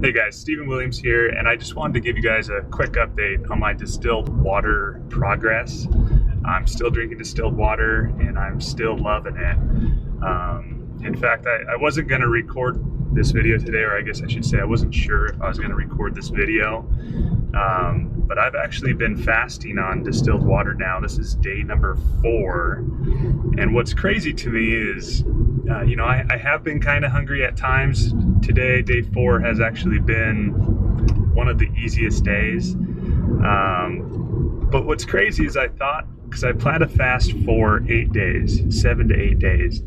Hey guys, Stephen Williams here, and I just wanted to give you guys a quick update on my distilled water progress. I'm still drinking distilled water, and I'm still loving it. In fact, I wasn't going to record this video today, or I guess I should say I wasn't sure if I was going to record this video, but I've actually been fasting on distilled water now. This is day number 4, and what's crazy to me is I have been kind of hungry at times. Today, day 4, has actually been one of the easiest days. But what's crazy is I thought, because I plan to fast for 8 days, 7 to 8 days.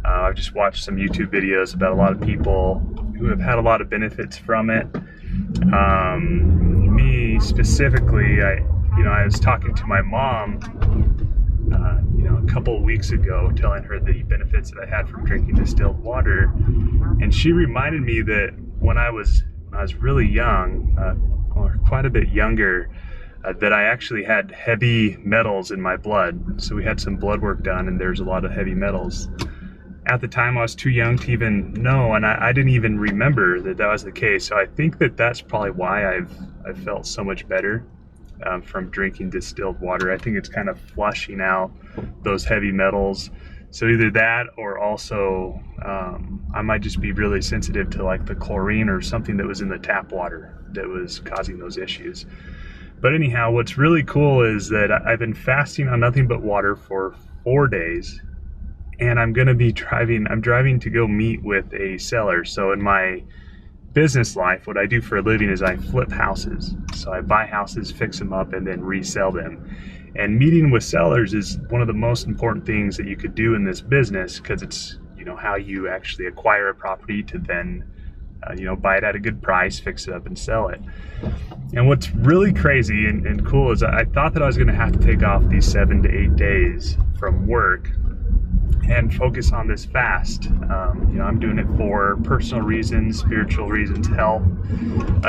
I've just watched some YouTube videos about a lot of people who have had a lot of benefits from it. Me specifically, I was talking to my mom a couple of weeks ago, telling her the benefits that I had from drinking distilled water, and she reminded me that when I was really young, or quite a bit younger, that I actually had heavy metals in my blood. So we had some blood work done, and there's a lot of heavy metals. At the time, I was too young to even know, and I didn't even remember that was the case. So I think that that's probably why I've felt so much better from drinking distilled water. I think it's kind of flushing out those heavy metals. So either that, or also I might just be really sensitive to like the chlorine or something that was in the tap water that was causing those issues. But anyhow, what's really cool is that I've been fasting on nothing but water for 4 days, and I'm driving to go meet with a seller. So in my business life, what I do for a living is I flip houses. So I buy houses, fix them up, and then resell them. And meeting with sellers is one of the most important things that you could do in this business, because it's how you actually acquire a property to then buy it at a good price, fix it up, and sell it. And what's really crazy and cool is I thought that I was going to have to take off these 7 to 8 days from work and focus on this fast. I'm doing it for personal reasons, spiritual reasons, health,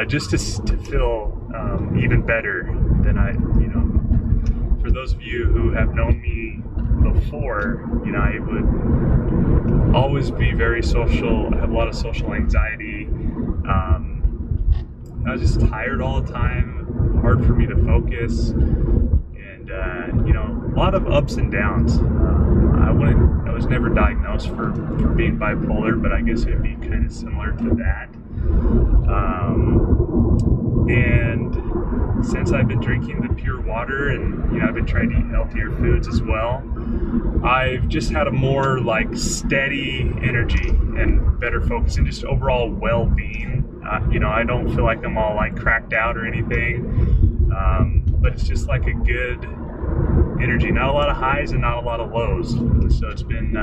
just to feel even better than for those of you who have known me before, I would always be very social. I have a lot of social anxiety. I was just tired all the time, hard for me to focus, and a lot of ups and downs. I was never diagnosed for being bipolar, but I guess it'd be kind of similar to that. And since I've been drinking the pure water, and I've been trying to eat healthier foods as well, I've just had a more steady energy and better focus and just overall well-being. I don't feel like I'm all cracked out or anything, but it's just like a good energy. Not a lot of highs and not a lot of lows. So it's been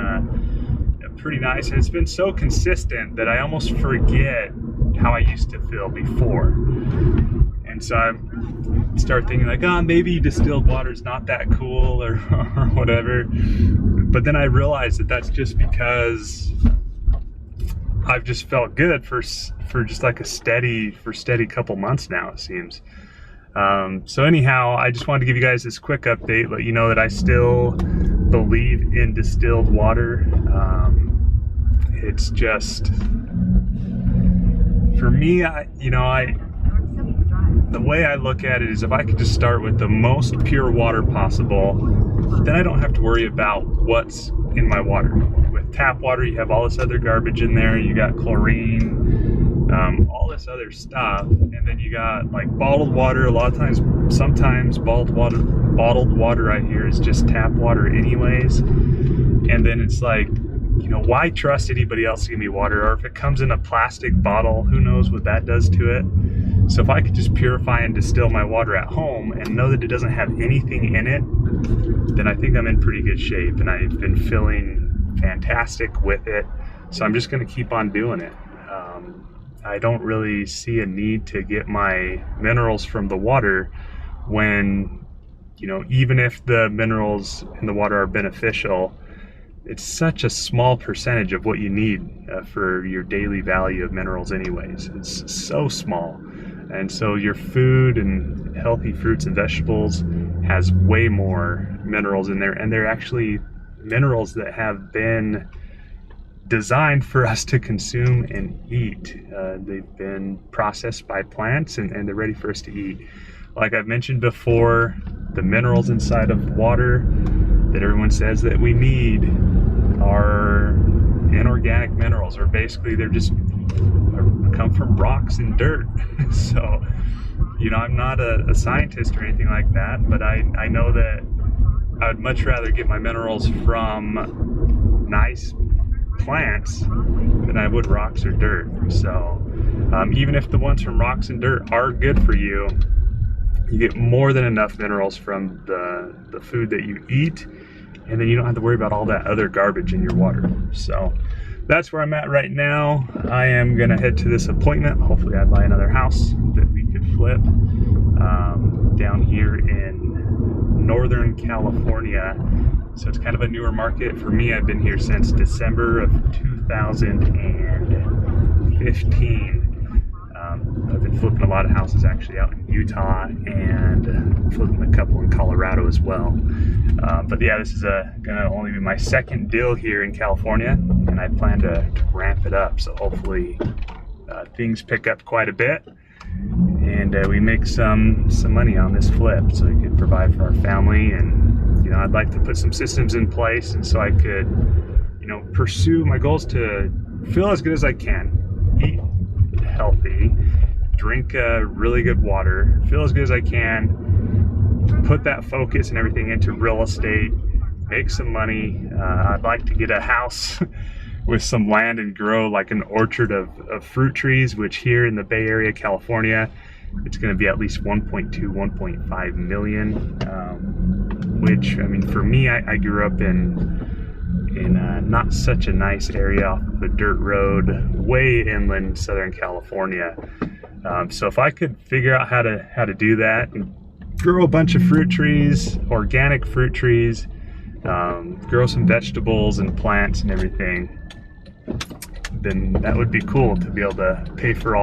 pretty nice, and it's been so consistent that I almost forget how I used to feel before. And so I start thinking maybe distilled water is not that cool or whatever. But then I realized that that's just because I've just felt good for just a steady couple months now, it seems. So anyhow, I just wanted to give you guys this quick update, let you know that I still believe in distilled water. It's just, for me, the way I look at it is, if I could just start with the most pure water possible, then I don't have to worry about what's in my water. With tap water, you have all this other garbage in there. You got chlorine, all this other stuff, and then you got bottled water. A lot of times, sometimes bottled water I hear is just tap water anyways. And then it's why trust anybody else to give me water? Or if it comes in a plastic bottle, who knows what that does to it? So if I could just purify and distill my water at home and know that it doesn't have anything in it, then I think I'm in pretty good shape, and I've been feeling fantastic with it. So I'm just going to keep on doing it. I don't really see a need to get my minerals from the water when, even if the minerals in the water are beneficial, it's such a small percentage of what you need for your daily value of minerals anyways. It's so small. And so your food and healthy fruits and vegetables has way more minerals in there, and they're actually minerals that have been designed for us to consume and eat. They've been processed by plants and they're ready for us to eat. Like I've mentioned before, the minerals inside of water that everyone says that we need are inorganic minerals, or basically they're just come from rocks and dirt. So, you know, I'm not a scientist or anything like that, but I know that I would much rather get my minerals from nice plants than I would rocks or dirt. So even if the ones from rocks and dirt are good for you, you get more than enough minerals from the food that you eat, and then you don't have to worry about all that other garbage in your water. So that's where I'm at right now. I am gonna head to this appointment. Hopefully I buy another house that we could flip down here in Northern California. So it's kind of a newer market for me. I've been here since December of 2015. I've been flipping a lot of houses actually out in Utah, and flipping a couple in Colorado as well. But yeah, this is gonna only be my second deal here in California, and I plan to ramp it up. So hopefully things pick up quite a bit, and we make some money on this flip, so we can provide for our family. And you know, I'd like to put some systems in place, and so I could, you know, pursue my goals to feel as good as I can, eat healthy, drink really good water, feel as good as I can, put that focus and everything into real estate, make some money. I'd like to get a house with some land and grow like an orchard of fruit trees, which here in the Bay Area, California, it's going to be at least 1.2, 1.5 million, which, I mean, for me, I grew up in not such a nice area off of a dirt road, way inland Southern California. So if I could figure out how to do that and grow a bunch of fruit trees, organic fruit trees, grow some vegetables and plants and everything, then that would be cool to be able to pay for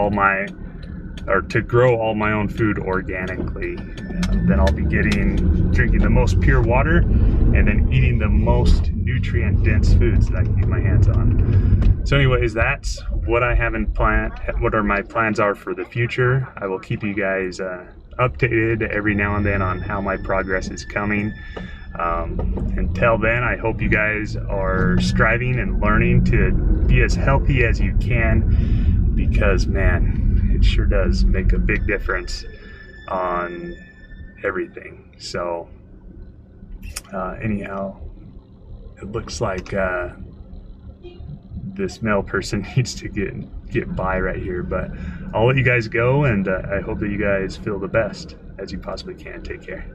to grow all my own food organically. Then I'll be drinking the most pure water, and then eating the most nutrient dense foods that I can get my hands on. So anyways, that's what I have in plan, what my plans are for the future. I will keep you guys updated every now and then on how my progress is coming. Until then, I hope you guys are striving and learning to be as healthy as you can, because man, it sure does make a big difference on everything. So anyhow, it looks like this male person needs to get by right here, but I'll let you guys go, and I hope that you guys feel the best as you possibly can. Take care.